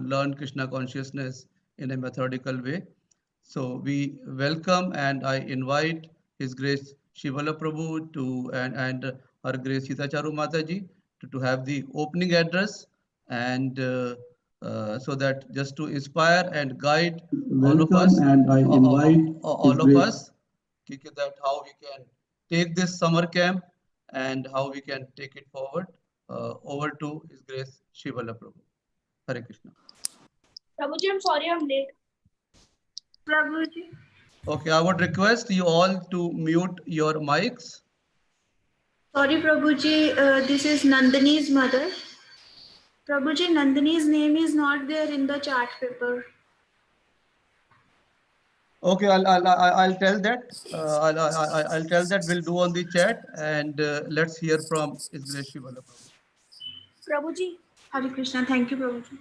learn Krishna consciousness in a methodical way. So we welcome and I invite His Grace Shivala Prabhu to and Her Grace Sita Charu Mataji to have the opening address and so that just to inspire and guide all of Welcome us, and I invite His all of Grace. us, that how we can take this summer camp and how we can take it forward. Over to His Grace Shivala Prabhu. Hare Krishna. Prabhuji, I'm sorry I'm late. Prabhuji. Okay, I would request you all to mute your mics. Sorry, Prabhuji, this is Nandini's mother. Prabhuji, Nandini's name is not there in the chart paper. Okay, I'll tell that. I'll tell that. We'll do on the chat and let's hear from His Grace Shivala Prabhu. Prabhuji. Hare Krishna. Thank you, Prabhuji.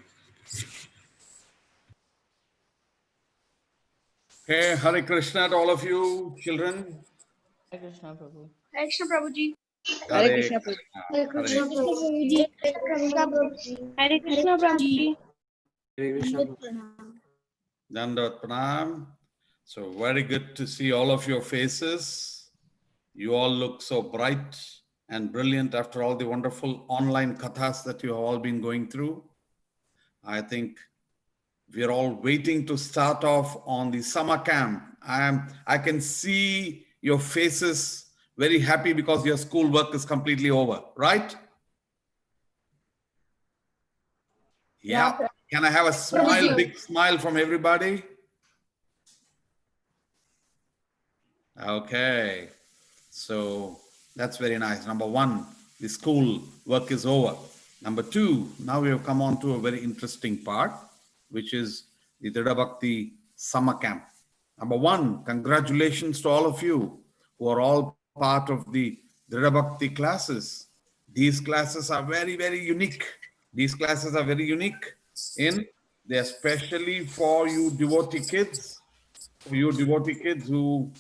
Okay, Hare Krishna to all of you, children. Hare Krishna Prabhu. Hare Krishna, Prabhuji. Hare Krishna Prabhu. Hare Krishna, Prabhuji. Hare Krishna, Prabhuji. Hare Krishna. Dandavat Pranam. So very good to see all of your faces. You all look so bright and brilliant after all the wonderful online kathas that you have all been going through. I think we are all waiting to start off on the summer camp. I can see your faces very happy because your school work is completely over, right? Yeah. Can I have a smile, big smile from everybody? Okay. So that's very nice. Number one, the school work is over. Number two, now we have come on to a very interesting part, which is the Dhrida Bhakti summer camp. Number one, congratulations to all of you who are all part of the Dhrida Bhakti classes. These classes are very, very unique. These classes are very unique they're especially for you devotee kids, who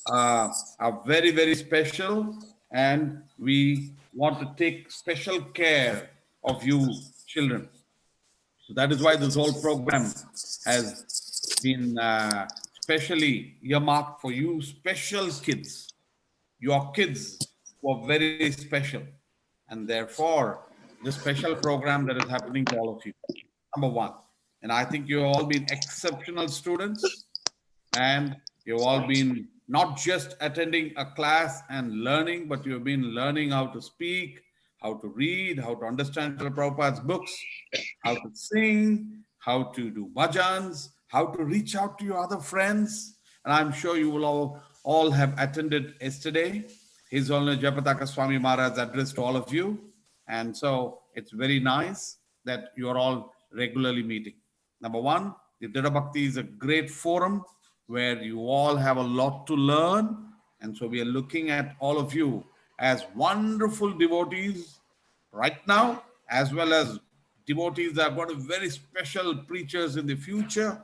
are very, very special, and we want to take special care of you children. So that is why this whole program has been specially earmarked for you special kids. Your kids were very special, and therefore the special program that is happening to all of you. Number one. And I think you've all been exceptional students, and you've all been not just attending a class and learning, but you've been learning how to speak, how to read, how to understand Srila Prabhupada's books, how to sing, how to do bhajans, how to reach out to your other friends. And I'm sure you will all have attended yesterday His Holiness Jayapataka Swami Maharaj's address to all of you. And so it's very nice that you are all regularly meeting. Number one, the Dhrida Bhakti is a great forum where you all have a lot to learn. And so we are looking at all of you as wonderful devotees right now, as well as devotees that have got very special preachers in the future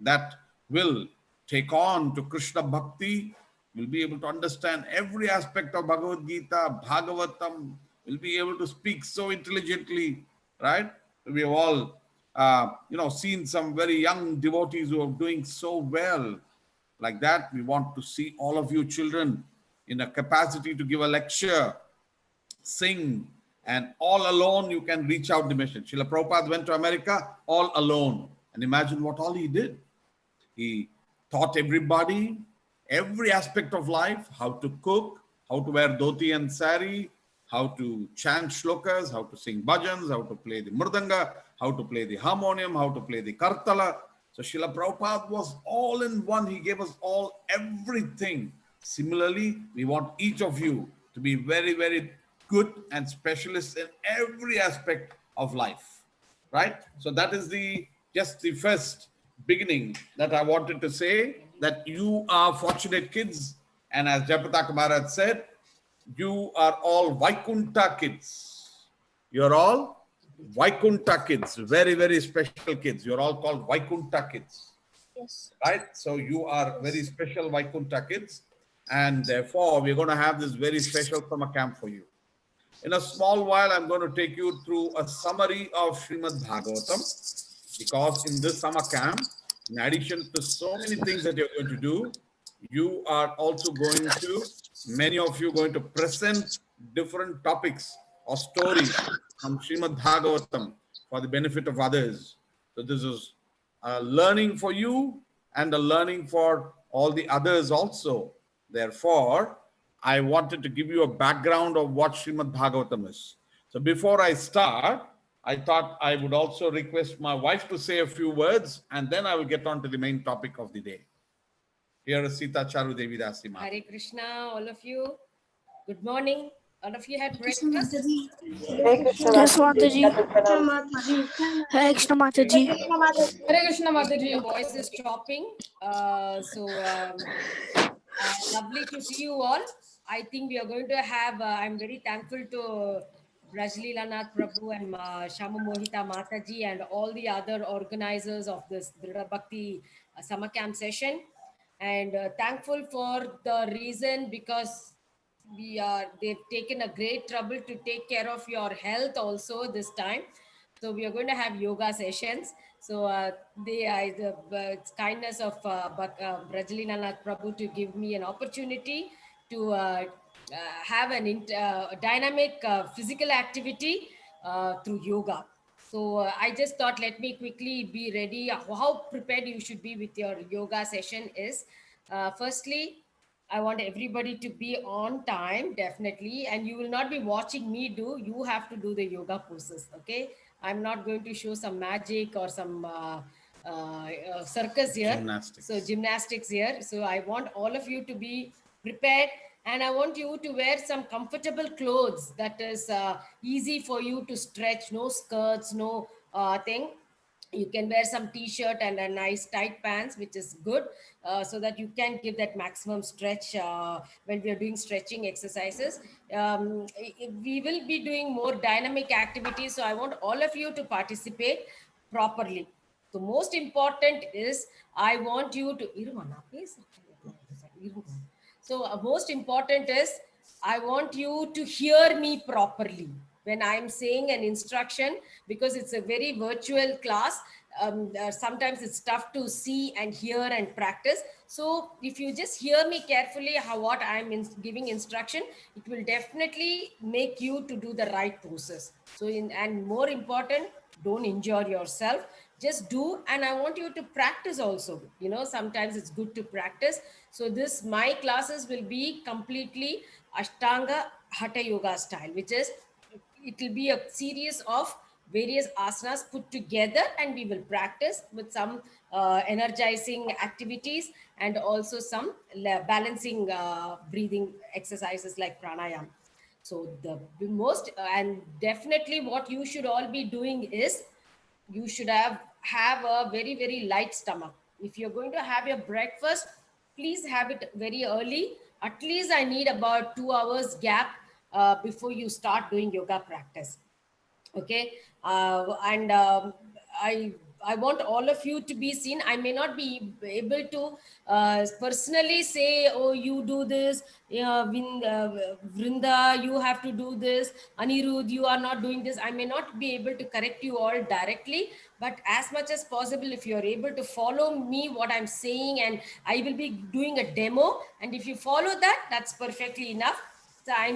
that will take on to Krishna Bhakti, will be able to understand every aspect of Bhagavad Gita, Bhagavatam, will be able to speak so intelligently, right? We have all seen some very young devotees who are doing so well. Like that, we want to see all of you children in a capacity to give a lecture, sing, and all alone you can reach out the mission. Srila Prabhupada went to America all alone. And imagine what all he did. He taught everybody, every aspect of life, how to cook, how to wear dhoti and sari, how to chant shlokas, how to sing bhajans, how to play the mridanga, how to play the harmonium, how to play the kartala. So Srila Prabhupada was all in one. He gave us all everything. Similarly, we want each of you to be very, very good and specialists in every aspect of life, right? So that is just the first beginning that I wanted to say, that you are fortunate kids. And as Jayapataka Maharaj said, you are all Vaikunta kids. You're all Vaikunta kids, very, very special kids. You're all called Vaikunta kids. Yes. Right? So you are very special Vaikunta kids. And therefore, we're going to have this very special summer camp for you. In a small while, I'm going to take you through a summary of Srimad Bhagavatam. because in this summer camp, in addition to so many things that you're going to do, you are also going to, many of you going to present different topics or stories from Srimad Bhagavatam for the benefit of others. So this is a learning for you and a learning for all the others also. Therefore, I wanted to give you a background of what Srimad Bhagavatam is. So before I start, I thought I would also request my wife to say a few words, and then I will get on to the main topic of the day. Here is Sita Charu Devi Dasi Ma. Hare Krishna, all of you. Good morning. All of you had Krishna breakfast? Mataji. Yes, Mataji. Hare Krishna Mataji. Hare Krishna Mataji. Your voice is chopping. Lovely to see you all. I think we are going to have, I'm very thankful to Rajlila Nath Prabhu and Shama Mohita Mataji and all the other organizers of this Drida Bhakti summer camp session. And thankful for the reason because they've taken a great trouble to take care of your health also this time. So we are going to have yoga sessions. So it's kindness of Brajalina Nath Prabhu to give me an opportunity to have an dynamic physical activity through yoga. So I just thought, let me quickly be ready. How prepared you should be with your yoga session is, firstly, I want everybody to be on time, definitely. And you will not be watching me do, you have to do the yoga poses, okay? I'm not going to show some magic or some circus here. Gymnastics. So gymnastics here. So I want all of you to be prepared, and I want you to wear some comfortable clothes that is easy for you to stretch, no skirts, no thing. You can wear some t-shirt and a nice tight pants, which is good, so that you can give that maximum stretch when we are doing stretching exercises. We will be doing more dynamic activities, so I want all of you to participate properly. The most important is I want you to most important is I want you to hear me properly when I'm saying an instruction, because it's a very virtual class. Sometimes it's tough to see and hear and practice. So if you just hear me carefully what I'm giving instruction, it will definitely make you to do the right poses. So and more important, don't injure yourself, just do. And I want you to practice also, sometimes it's good to practice. So my classes will be completely Ashtanga Hatha Yoga style, which is, it will be a series of various asanas put together, and we will practice with some energizing activities and also some balancing breathing exercises like pranayama. So the most, and definitely what you should all be doing is, you should have a very, very light stomach. If you're going to have your breakfast, please have it very early. At least I need about 2 hours gap before you start doing yoga practice. Okay. I want all of you to be seen. I may not be able to personally say, oh, you do this, Vrinda, you have to do this, Anirudh, you are not doing this. I may not be able to correct you all directly, but as much as possible, if you are able to follow me, what I'm saying, and I will be doing a demo, and if you follow that, that's perfectly enough.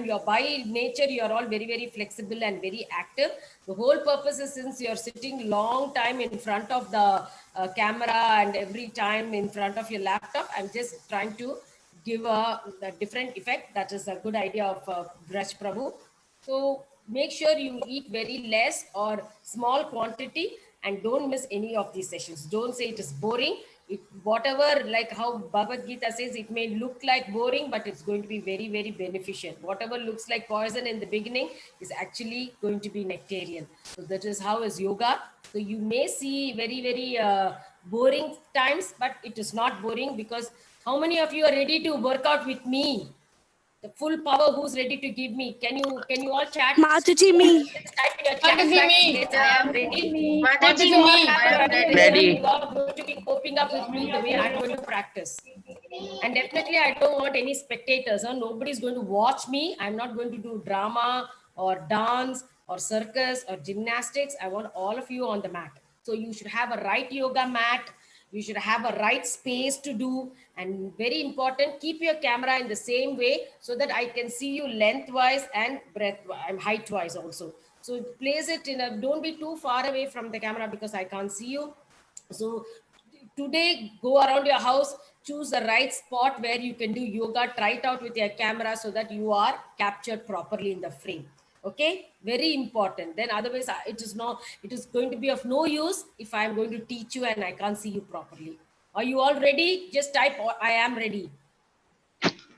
You're by nature, you're all very, very flexible and very active. The whole purpose is, since you're sitting long time in front of the camera and every time in front of your laptop, I'm just trying to give a different effect. That is a good idea of Braj Prabhu. So make sure you eat very less or small quantity, and don't miss any of these sessions. Don't say it is boring. Whatever, like how Bhagavad Gita says, it may look like boring, but it's going to be very, very beneficial. Whatever looks like poison in the beginning is actually going to be nectarian. So that is how is yoga. So you may see very, very boring times, but it is not boring, because how many of you are ready to work out with me? The full power, who's ready to give me? Can you all chat? Mataji, me. Type in your chat Mataji, box. me. Yes, I am ready. Mataji, You all me. have a Ready. You all are going to be coping up with me the way I'm going to practice. And definitely, I don't want any spectators. Nobody's going to watch me. I'm not going to do drama or dance or circus or gymnastics. I want all of you on the mat. So you should have a right yoga mat. You should have a right space to do. And very important, keep your camera in the same way so that I can see you lengthwise and breadth and height wise also. So place it in a, don't be too far away from the camera because I can't see you. So today, go around your house, choose the right spot where you can do yoga, try it out with your camera so that you are captured properly in the frame. Okay, very important. Then otherwise it is going to be of no use if I'm going to teach you and I can't see you properly. Are you all ready? Just type I am ready.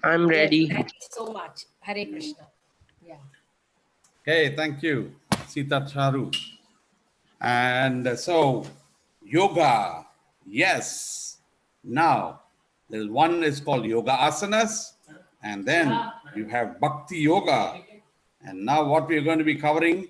I'm ready. Yes, thank you so much. Hare Krishna. Yeah. Okay, thank you, Sita Charu. And so, yoga, yes. Now, there's one is called yoga asanas, and then you have bhakti yoga. And now what we are going to be covering,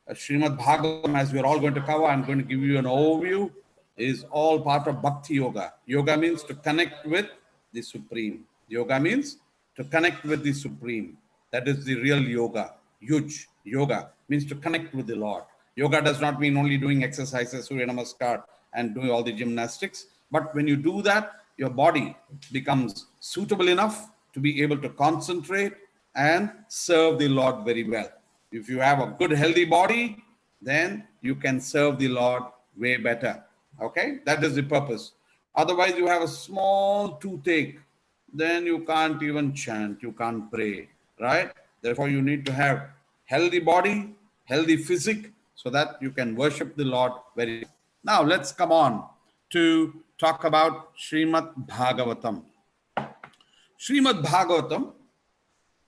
Srimad Bhagavatam, as we're all going to cover, I'm going to give you an overview, is all part of bhakti yoga. Yoga means to connect with the Supreme. Yoga means to connect with the Supreme. That is the real yoga. Yuj, yoga, means to connect with the Lord. Yoga does not mean only doing exercises, Surya Namaskar, and doing all the gymnastics. But when you do that, your body becomes suitable enough to be able to concentrate and serve the Lord very well. If you have a good, healthy body, then you can serve the Lord way better. Okay? That is the purpose. Otherwise, you have a small toothache, then you can't even chant, you can't pray, right? Therefore, you need to have healthy body, healthy physique, so that you can worship the Lord very well. Now, let's come on to talk about Srimad Bhagavatam. Srimad Bhagavatam,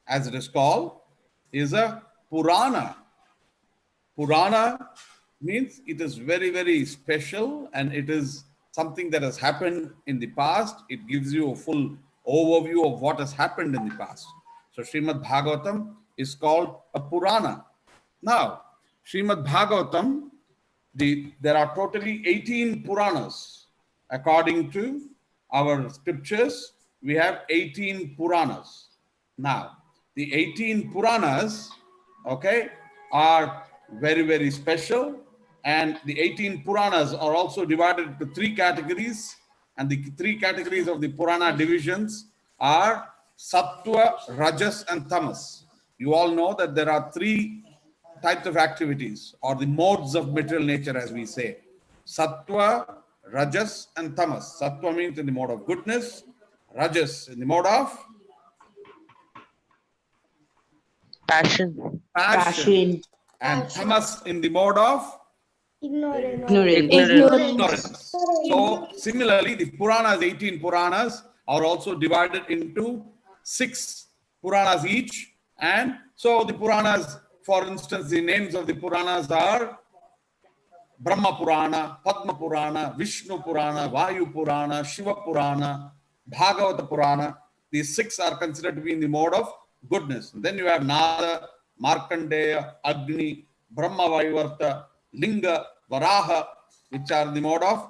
as it is called, is a Purana. Purana means it is very, very special and it is something that has happened in the past. It gives you a full overview of what has happened in the past. So Srimad Bhagavatam is called a Purana. Now, Srimad Bhagavatam, there are totally 18 Puranas. According to our scriptures, we have 18 Puranas. Now, the 18 Puranas, okay, are very, very special. And the 18 Puranas are also divided into 3 categories. And the 3 categories of the Purana divisions are Sattva, Rajas, and Tamas. You all know that there are 3 types of activities, or the modes of material nature, as we say. Sattva, Rajas, and Tamas. Sattva means in the mode of goodness. Rajas in the mode of Passion. And Tamas in the mode of Ignorance. So similarly, the Puranas, 18 Puranas, are also divided into 6 Puranas each. And so the Puranas, for instance, the names of the Puranas are Brahma Purana, Padma Purana, Vishnu Purana, Vayu Purana, Shiva Purana, Bhagavata Purana. These 6 are considered to be in the mode of goodness. And then you have Nada, Markandeya, Agni, Brahma Vaivarta, Linga, Varaha, which are in the mode of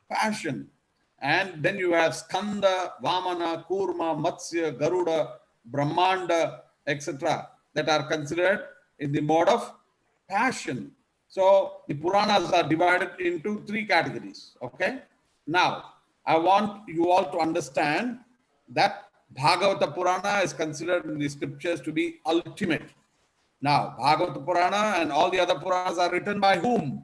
passion. And then you have Skanda, Vamana, Kurma, Matsya, Garuda, Brahmanda, etc. that are considered in the mode of passion. So the Puranas are divided into 3 categories. Okay. Now, I want you all to understand that Bhagavata Purana is considered in the scriptures to be ultimate. Now, Bhagavata Purana and all the other Puranas are written by whom?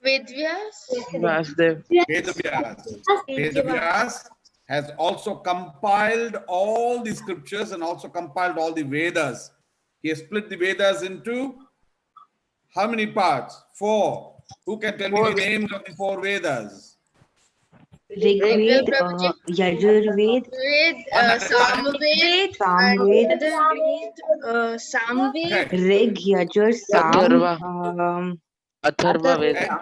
Vasudev. Vedavyas. Vedavyas has also compiled all the scriptures and also compiled all the Vedas. He has split the Vedas into how many parts? 4. Who can tell me the names of the 4 Vedas? Rigved, Yajurved, Samved, Samved, Rig, Yajur, Sam, Atharva Veda.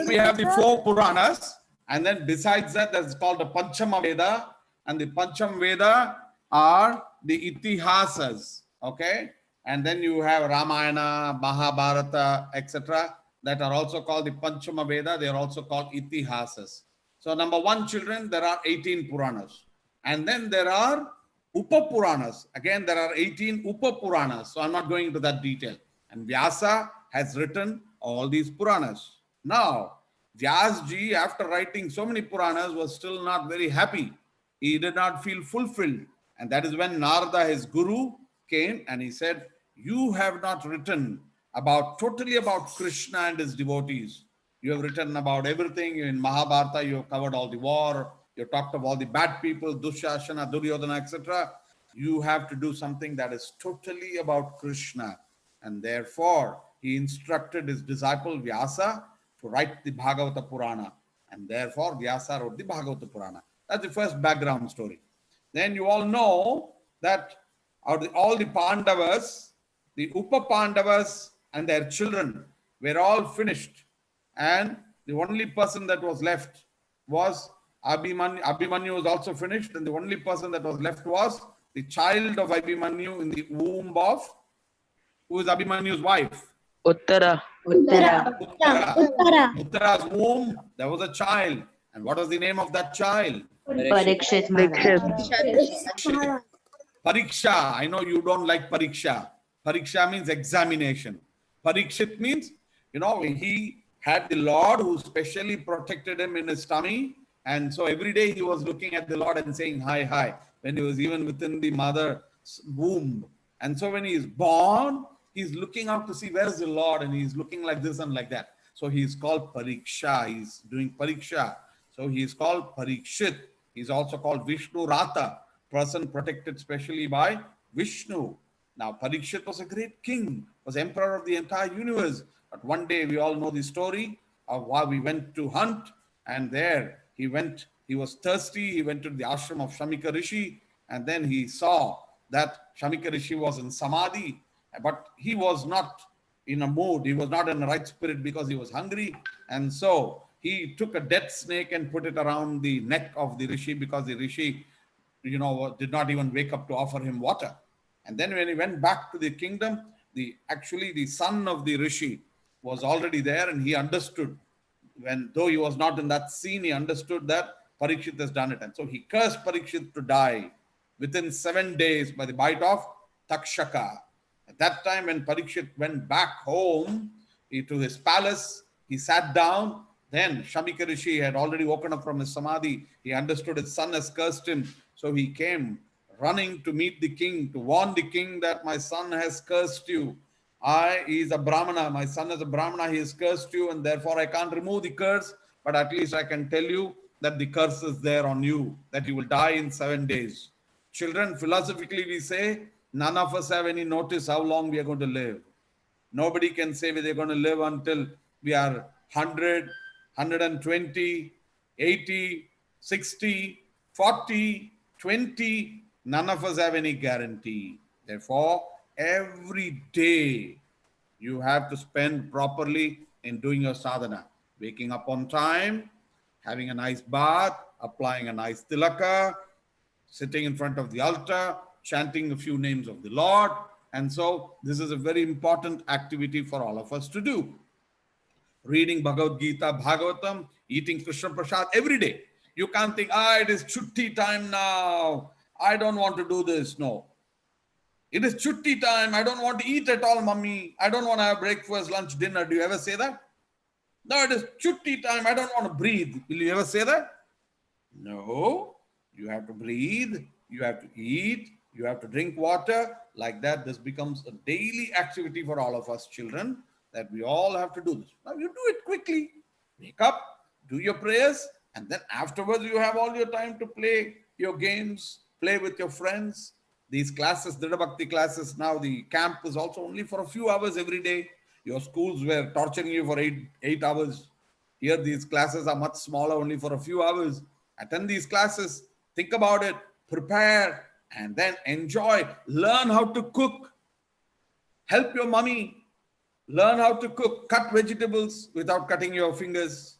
We have the 4 Puranas, and then besides that, that's called the Panchama Veda, and the Panchama Veda are the Itihasas, okay? And then you have Ramayana, Mahabharata, etc. that are also called the Panchama Veda. They are also called Itihasas. So number 1, children, there are 18 Puranas. And then there are Upa Puranas. Again, there are 18 Upa Puranas. So I'm not going into that detail. And Vyasa has written all these Puranas. Now, Vyasji, after writing so many Puranas, was still not very happy. He did not feel fulfilled. And that is when Narada, his guru, came and he said, you have not written totally about Krishna and his devotees. You have written about everything. In Mahabharata, you have covered all the war. You talked of all the bad people, Dushasana, Duryodhana, etc. You have to do something that is totally about Krishna. And therefore, he instructed his disciple Vyasa to write the Bhagavata Purana. And therefore, Vyasa wrote the Bhagavata Purana. That's the first background story. Then you all know that all the Pandavas, the Upa Pandavas and their children were all finished. And the only person that was left was Abhimanyu. Abhimanyu was also finished. And the only person that was left was the child of Abhimanyu in the womb of, who is Abhimanyu's wife? Uttara. Uttara's womb, there was a child. And what was the name of that child? Parikshit Maharaj. Pariksha. I know you don't like Pariksha. Pariksha means examination. Parikshit means, he had the Lord who specially protected him in his tummy. And so every day he was looking at the Lord and saying, hi, hi, when he was even within the mother's womb. And so when he is born, he's looking out to see where is the Lord, and he's looking like this and like that. So he's called Pariksha. He's doing Pariksha. So he's called Parikshit. He's also called Vishnu Rata, person protected specially by Vishnu. Now, Parikshit was a great king, was emperor of the entire universe. But one day we all know the story of how we went to hunt, and there he was thirsty. He went to the ashram of Shamika Rishi, and then he saw that Shamika Rishi was in Samadhi, but he was not in a mood. He was not in the right spirit because he was hungry. And so he took a dead snake and put it around the neck of the Rishi, because the Rishi, did not even wake up to offer him water. And then when he went back to the kingdom, the son of the Rishi was already there, and he understood, though he was not in that scene, he understood that Parikshit has done it. And so he cursed Parikshit to die within 7 days by the bite of Takshaka. At that time, when Parikshit went back home to his palace, he sat down. Then Shamika Rishi had already woken up from his samadhi. He understood his son has cursed him. So he came running to meet the king, to warn the king that my son has cursed you. He is a Brahmana. My son is a Brahmana. He has cursed you, and therefore I can't remove the curse. But at least I can tell you that the curse is there on you, that you will die in 7 days. Children, philosophically we say, none of us have any notice how long we are going to live. Nobody can say we're going to live until we are 100, 120, 80, 60, 40, 20. None of us have any guarantee. Therefore, every day you have to spend properly in doing your sadhana. Waking up on time, having a nice bath, applying a nice tilaka, sitting in front of the altar, chanting a few names of the Lord. And so this is a very important activity for all of us to do. Reading Bhagavad Gita, Bhagavatam, eating Krishna Prasad every day. You can't think, it is chutti time now. I don't want to do this. No. It is chutti time. I don't want to eat at all, mummy. I don't want to have breakfast, lunch, dinner. Do you ever say that? No, it is chutti time. I don't want to breathe. Will you ever say that? No. You have to breathe. You have to eat. You have to drink water. Like that, this becomes a daily activity for all of us children, that we all have to do this. Now you do it quickly. Wake up, do your prayers, and then afterwards you have all your time to play your games, play with your friends. These classes, Dhrida Bhakti classes, now the camp is also only for a few hours every day. Your schools were torturing you for 8 hours. Here these classes are much smaller, only for a few hours. Attend these classes, think about it, prepare, and then enjoy. Learn how to cook. Help your mummy. Learn how to cook. Cut vegetables without cutting your fingers.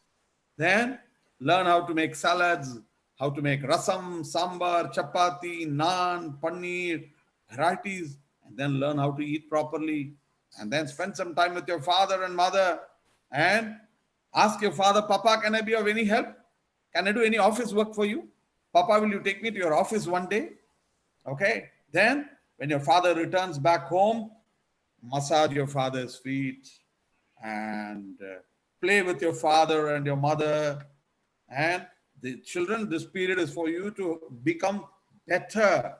Then learn how to make salads, how to make rasam, sambar, chapati, naan, paneer, varieties, and then learn how to eat properly. And then spend some time with your father and mother and ask your father, Papa, can I be of any help? Can I do any office work for you? Papa, will you take me to your office one day? Okay. Then when your father returns back home, massage your father's feet. and play with your father and your mother. And the children, this period is for you to become better,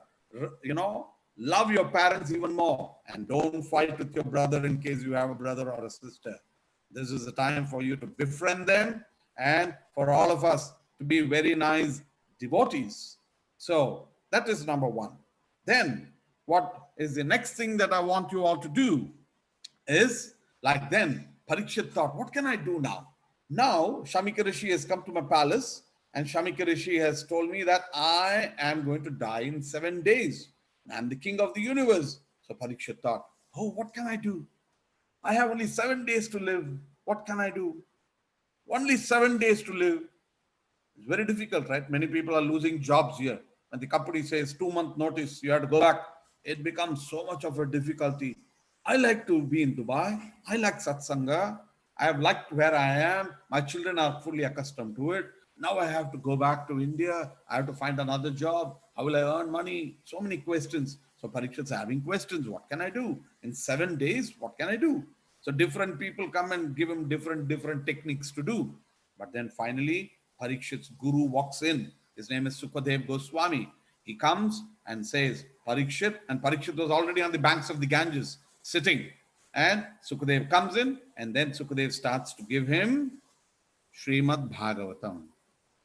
love your parents even more, and don't fight with your brother in case you have a brother or a sister. This is the time for you to befriend them and for all of us to be very nice devotees. So that is number one. Then what is the next thing that I want you all to do is, like then Parikshit thought, what can I do now? Now Shamika Rishi has come to my palace, and Shamika Rishi has told me that I am going to die in 7 days. I'm the king of the universe. So Parikshit thought, oh, what can I do? I have only 7 days to live. What can I do? Only 7 days to live. It's very difficult, right? Many people are losing jobs here. When the company says 2-month notice, you have to go back. It becomes so much of a difficulty. I like to be in Dubai. I like satsanga. I have liked where I am. My children are fully accustomed to it. Now I have to go back to India. I have to find another job. How will I earn money? So many questions. So Parikshit's having questions. What can I do? In 7 days, what can I do? So different people come and give him different techniques to do. But then finally, Parikshit's guru walks in. His name is Sukadev Goswami. He comes and says, Parikshit, and Parikshit was already on the banks of the Ganges, sitting. And Sukadev comes in, and then Sukadev starts to give him Srimad Bhagavatam.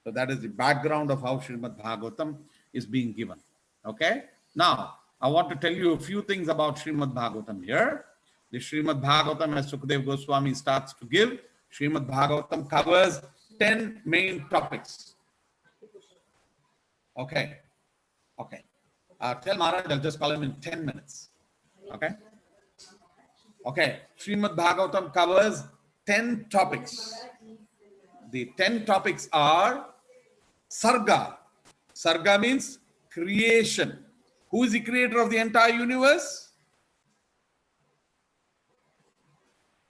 So that is the background of how Srimad Bhagavatam is being given. Okay? Now, I want to tell you a few things about Srimad Bhagavatam here. The Srimad Bhagavatam, as Sukadev Goswami starts to give, Srimad Bhagavatam covers 10 main topics. Okay. Okay. Tell Maharaj, I'll just call him in 10 minutes. Okay. Okay. Srimad Bhagavatam covers 10 topics. The 10 topics are Sarga. Sarga means creation. Who is the creator of the entire universe?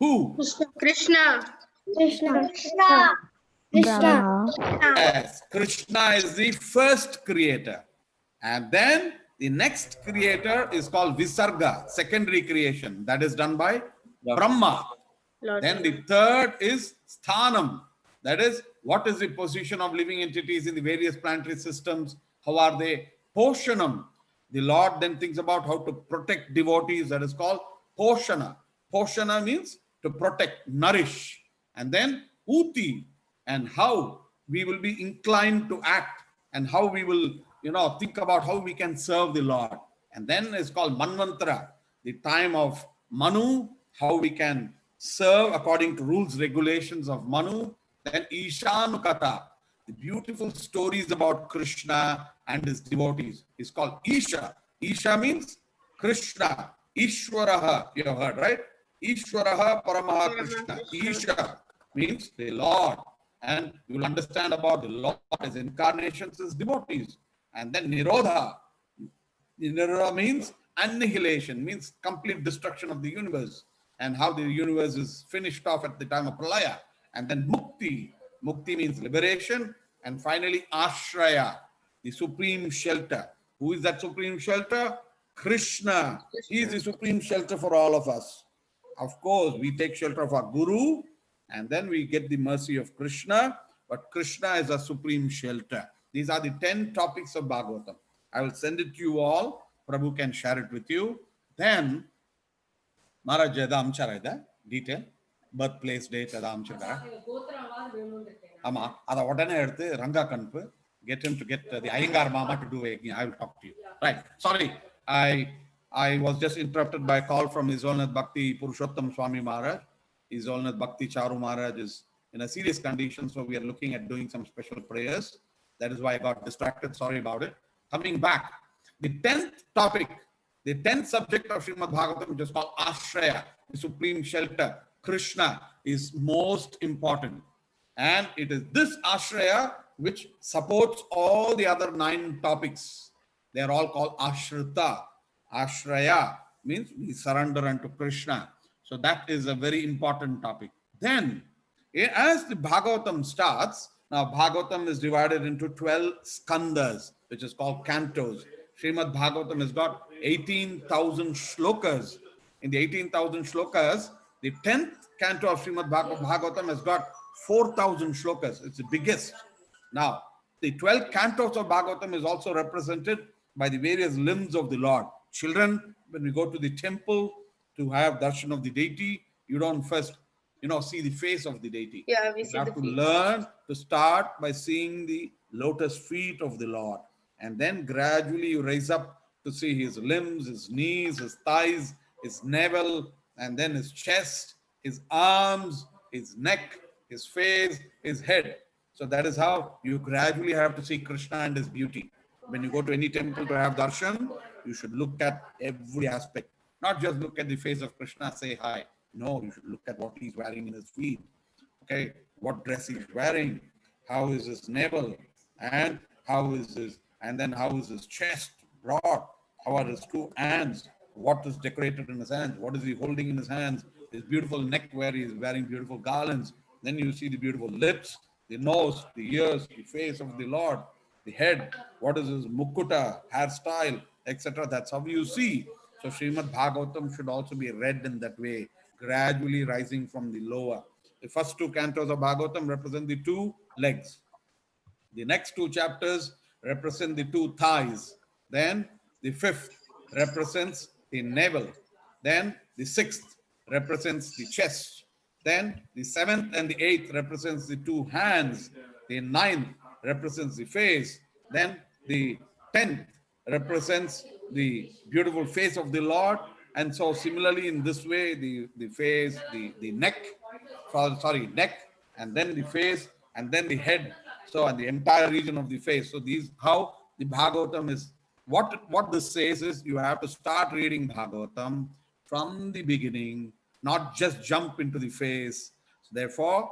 Who? Krishna. Yes, Krishna is the first creator. And then the next creator is called Visarga, secondary creation. That is done by Brahma. Then the third is Sthanam. That is, what is the position of living entities in the various planetary systems? How are they? Poshanam. The Lord then thinks about how to protect devotees. That is called Poshana. Poshana means to protect, nourish. And then Uti, and how we will be inclined to act, and how we will, think about how we can serve the Lord. And then it's called Manvantara, the time of Manu, how we can serve according to rules, regulations of Manu. Then Ishanukata, the beautiful stories about Krishna and his devotees, is called Isha. Isha means Krishna. Ishwaraha, you have heard, right? Ishwaraha Paramaha Krishna. Isha means the Lord. And you will understand about the Lord as incarnations as devotees. And then Nirodha. Nirodha means annihilation, means complete destruction of the universe, and how the universe is finished off at the time of Pralaya. And then Mukti. Mukti means liberation. And finally, Ashraya, the supreme shelter. Who is that supreme shelter? Krishna. He is the supreme shelter for all of us. Of course, we take shelter of our Guru, and then we get the mercy of Krishna. But Krishna is a supreme shelter. These are the 10 topics of Bhagavatam. I will send it to you all. Prabhu can share it with you. Then, Maharaj Jada detail, birthplace date, Ama, ada vodane eduthu Ranga kanpu, get him to get the Iyengar Mama to do it. I will talk to you. Right. Sorry, I was just interrupted by a call from His Holiness Bhakti Purushottam Swami Maharaj. His Holiness Bhakti Charu Maharaj is in a serious condition, so we are looking at doing some special prayers. That is why I got distracted. Sorry about it. Coming back, the 10th topic, the 10th subject of Srimad Bhagavatam, which is called Ashraya, the supreme shelter, Krishna, is most important. And it is this Ashraya which supports all the other 9 topics. They are all called Ashrita. Ashraya means we surrender unto Krishna. So that is a very important topic. Then, as the Bhagavatam starts, now Bhagavatam is divided into 12 skandhas, which is called cantos. Srimad Bhagavatam has got 18,000 shlokas. In the 18,000 shlokas, the 10th canto of Srimad Bhagavatam has got 4,000 shlokas. It's the biggest. Now, the 12 cantos of Bhagavatam is also represented by the various limbs of the Lord. Children, when we go to the temple to have darshan of the deity, you don't first, see the face of the deity. Yeah, we You see have the to feet. learn to start by seeing the lotus feet of the Lord. And then gradually you raise up to see his limbs, his knees, his thighs, his navel, and then his chest, his arms, his neck, his face, his head. So that is how you gradually have to see Krishna and his beauty. When you go to any temple to have darshan, you should look at every aspect. Not just look at the face of Krishna, say hi. No, you should look at what he's wearing in his feet. Okay, what dress he's wearing, how is his navel, and then how is his chest broad, how are his two hands, what is decorated in his hands, what is he holding in his hands, his beautiful neck where he is wearing beautiful garlands. Then you see the beautiful lips, the nose, the ears, the face of the Lord, the head, what is his mukuta, hairstyle, etc. That's how you see. So Srimad Bhagavatam should also be read in that way, gradually rising from the lower. The first two cantos of Bhagavatam represent the two legs. The next two chapters represent the two thighs. Then the fifth represents the navel. Then the sixth represents the chest. Then the seventh and the eighth represents the two hands. The ninth represents the face. Then the 10th represents the beautiful face of the Lord. And so similarly in this way, the face, the neck, neck, and then the face, and then the head. So, and the entire region of the face. So these, how the Bhagavatam is, what this says is you have to start reading Bhagavatam from the beginning, not just jump into the face. Therefore,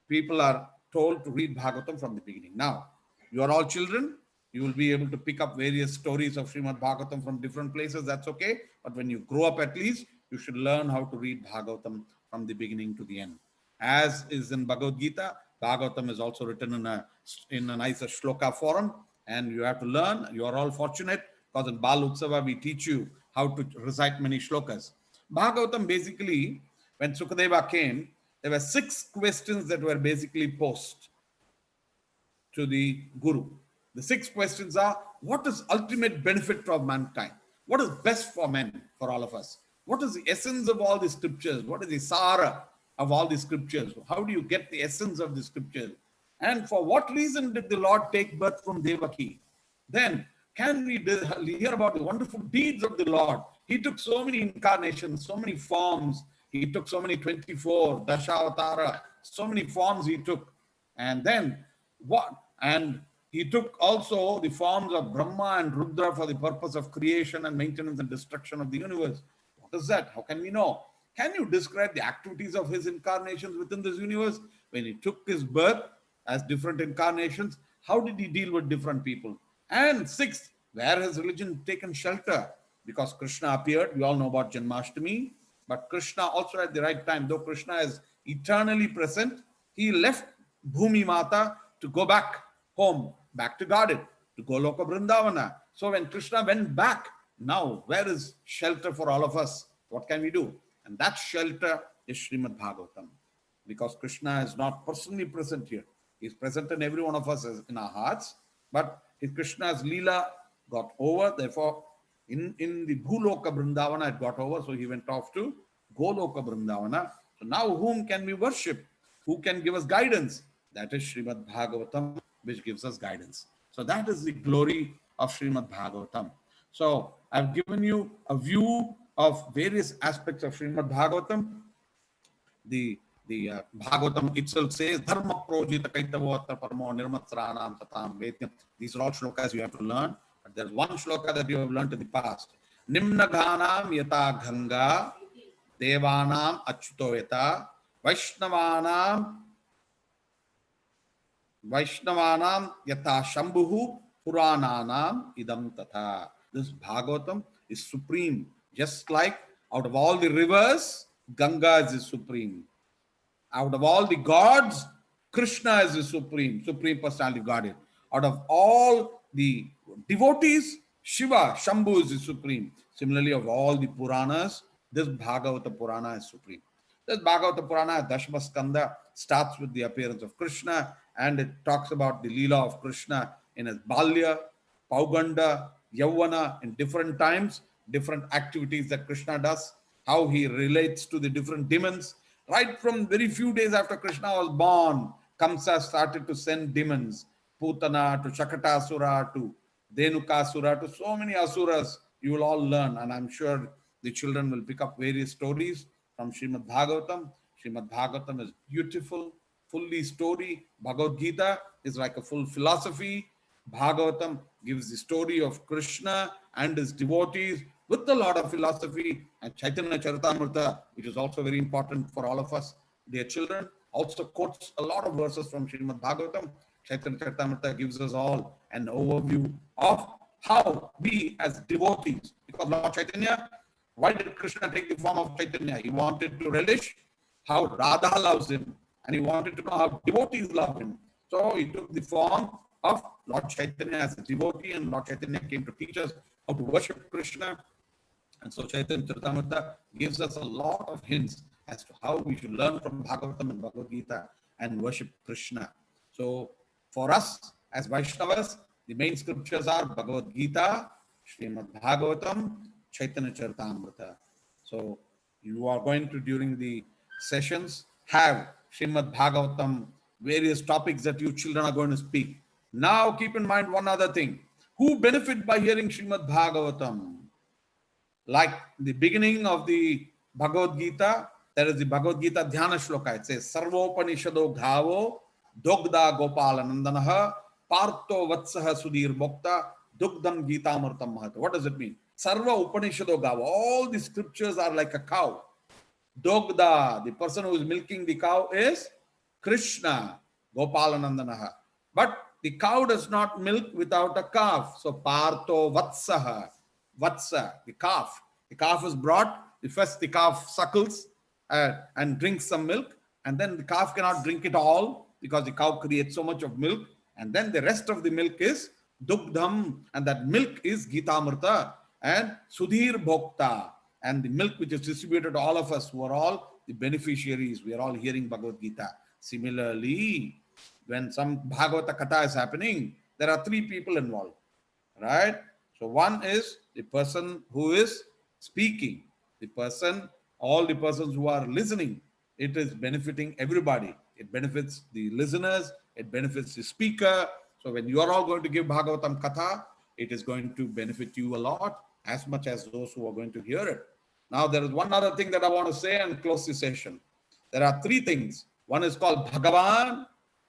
people are told to read Bhagavatam from the beginning. Now, you are all children. You will be able to pick up various stories of Srimad Bhagavatam from different places. That's okay. But when you grow up, at least, you should learn how to read Bhagavatam from the beginning to the end. As is in Bhagavad Gita, Bhagavatam is also written in a nice shloka form. And you have to learn. You are all fortunate because in Bal Utsava, we teach you how to recite many shlokas. Bhagavatam basically, when Sukadeva came, there were 6 questions that were basically posed to the Guru. The 6 questions are, what is ultimate benefit of mankind? What is best for men, for all of us? What is the essence of all the scriptures? What is the sara of all the scriptures? How do you get the essence of the scriptures? And for what reason did the Lord take birth from Devaki? Then can we hear about the wonderful deeds of the Lord? He took so many incarnations, so many forms. He took so many 24, Dashavatara, so many forms he took. And then what? And he took also the forms of Brahma and Rudra for the purpose of creation and maintenance and destruction of the universe. What is that? How can we know? Can you describe the activities of his incarnations within this universe? When he took his birth as different incarnations, how did he deal with different people? And sixth, where has religion taken shelter? Because Krishna appeared, we all know about Janmashtami, but Krishna also at the right time, though Krishna is eternally present, he left Bhumi Mata to go back home, back to Garden, to Goloka Vrindavana. So when Krishna went back, now where is shelter for all of us? What can we do? And that shelter is Srimad Bhagavatam. Because Krishna is not personally present here. He is present in every one of us in our hearts. But if Krishna's Leela got over, therefore in the Bhuloka Vrindavana it got over. So he went off to Goloka Vrindavana. So now whom can we worship? Who can give us guidance? That is Srimad Bhagavatam, which gives us guidance. So that is the glory of Srimad Bhagavatam. So I've given you a view of various aspects of Srimad Bhagavatam. The Bhagavatam itself says, Dharma projita kaitavatra paramo nirmatsranam satam vetyam. These are all shlokas you have to learn. But there's one shloka that you have learned in the past. Nimna ghanam yata ganga devanam achyuto yata Vaishnavanam yata shambhuhu purananam idam tata. This Bhagavatam is supreme. Just like out of all the rivers, Ganga is the supreme. Out of all the gods, Krishna is the supreme personality of Godhead. Out of all the devotees, Shiva, Shambhu is the supreme. Similarly, of all the Puranas, this Bhagavata Purana is supreme. This Bhagavata Purana, Dashma Skanda, starts with the appearance of Krishna, and it talks about the Leela of Krishna in his Balya, Pauganda, Yavana, in different times, different activities that Krishna does, how he relates to the different demons. Right from very few days after Krishna was born, Kamsa started to send demons, Putana to Shakatasura to Dhenukasura to so many asuras. You will all learn, and I'm sure the children will pick up various stories from Srimad Bhagavatam. Srimad Bhagavatam is beautiful, fully story. Bhagavad Gita is like a full philosophy. Bhagavatam gives the story of Krishna and his devotees with a lot of philosophy. And Chaitanya Charitamrita, which is also very important for all of us, dear children, also quotes a lot of verses from Srimad Bhagavatam. Chaitanya Charitamrita gives us all an overview of how we as devotees, because Lord Chaitanya, why did Krishna take the form of Chaitanya? He wanted to relish how Radha loves him, and he wanted to know how devotees love him. So he took the form of Lord Chaitanya as a devotee, and Lord Chaitanya came to teach us how to worship Krishna. And so Chaitanya Charitamrita gives us a lot of hints as to how we should learn from Bhagavatam and Bhagavad Gita and worship Krishna. So for us as Vaishnavas, the main scriptures are Bhagavad Gita, Srimad Bhagavatam, Chaitanya Charitamrita. So you are going to, during the sessions, have Srimad Bhagavatam, various topics that you children are going to speak. Now keep in mind one other thing. Who benefit by hearing Srimad Bhagavatam? Like the beginning of the Bhagavad Gita, there is the Bhagavad Gita Dhyana Shloka. It says, Sarvopanishado Ghavo, Dogda Gopalanandanaha, Partho Vatsaha Sudhir Bhokta, Dugdam Gita Amritam Mahata. What does it mean? Sarva Upanishado Ghavo. All the scriptures are like a cow. Dogda, the person who is milking the cow is Krishna, Gopalanandanaha. But the cow does not milk without a calf. So Partho Vatsaha. Vatsa, the calf. The calf is brought. First the calf suckles and drinks some milk, and then the calf cannot drink it all because the cow creates so much of milk, and then the rest of the milk is dugdham, and that milk is Gitamrita and Sudhir Bhokta, and the milk which is distributed to all of us who are all the beneficiaries. We are all hearing Bhagavad Gita. Similarly, when some Bhagavata Katha is happening, there are three people involved, right? So one is the person who is speaking, the person, all the persons who are listening. It is benefiting everybody. It benefits the listeners, it benefits the speaker. So when you are all going to give Bhagavatam Katha, it is going to benefit you a lot, as much as those who are going to hear it. Now there is one other thing that I want to say and close the session. There are three things. One is called Bhagavan,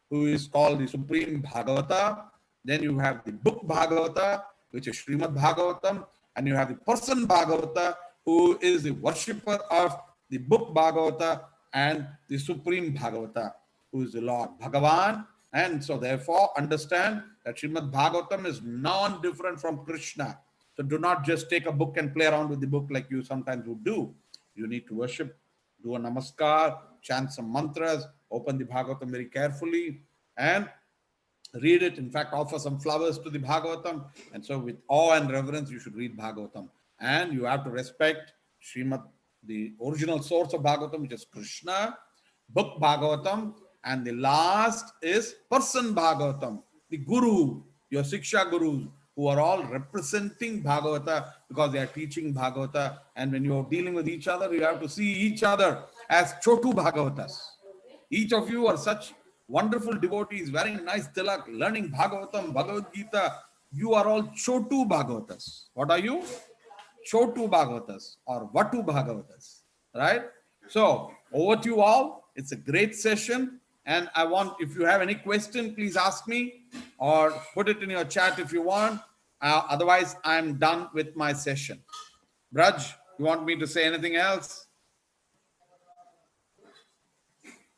who is called the Supreme Bhagavata. Then you have the book Bhagavata, which is Srimad Bhagavatam, and you have the person Bhagavata, who is the worshipper of the book Bhagavata and the Supreme Bhagavata, who is the Lord Bhagavan. And so therefore understand that Srimad Bhagavatam is non-different from Krishna. So do not just take a book and play around with the book like you sometimes would do. You need to worship, do a namaskar, chant some mantras, open the Bhagavatam very carefully, and read it. In fact, offer some flowers to the Bhagavatam. And so with awe and reverence, you should read Bhagavatam. And you have to respect Srimad, the original source of Bhagavatam, which is Krishna, book Bhagavatam, and the last is person Bhagavatam, the Guru, your Siksha Gurus, who are all representing Bhagavata because they are teaching Bhagavata. And when you are dealing with each other, you have to see each other as Chotu Bhagavatas. Each of you are such wonderful devotees, wearing nice tilak, learning Bhagavatam, Bhagavad Gita. You are all Chotu Bhagavatas. What are you? Chotu Bhagavatas or Vatu Bhagavatas, right? So over to you all. It's a great session. And I want, if you have any question, please ask me or put it in your chat if you want. Otherwise, I'm done with my session. Braj, you want me to say anything else?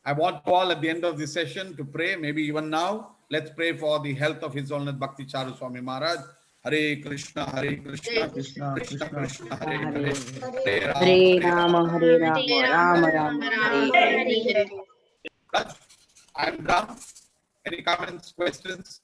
I want you all at the end of the session to pray, maybe even now. Let's pray for the health of His Holiness Bhakti Charu Swami Maharaj. Hare Krishna, Hare Krishna, Krishna, Krishna Krishna, Krishna, Hare Hare Hare, Hare Rama, Hare Rama, Rama Rama, Hare Hare. Braj, I'm done. Any comments, questions?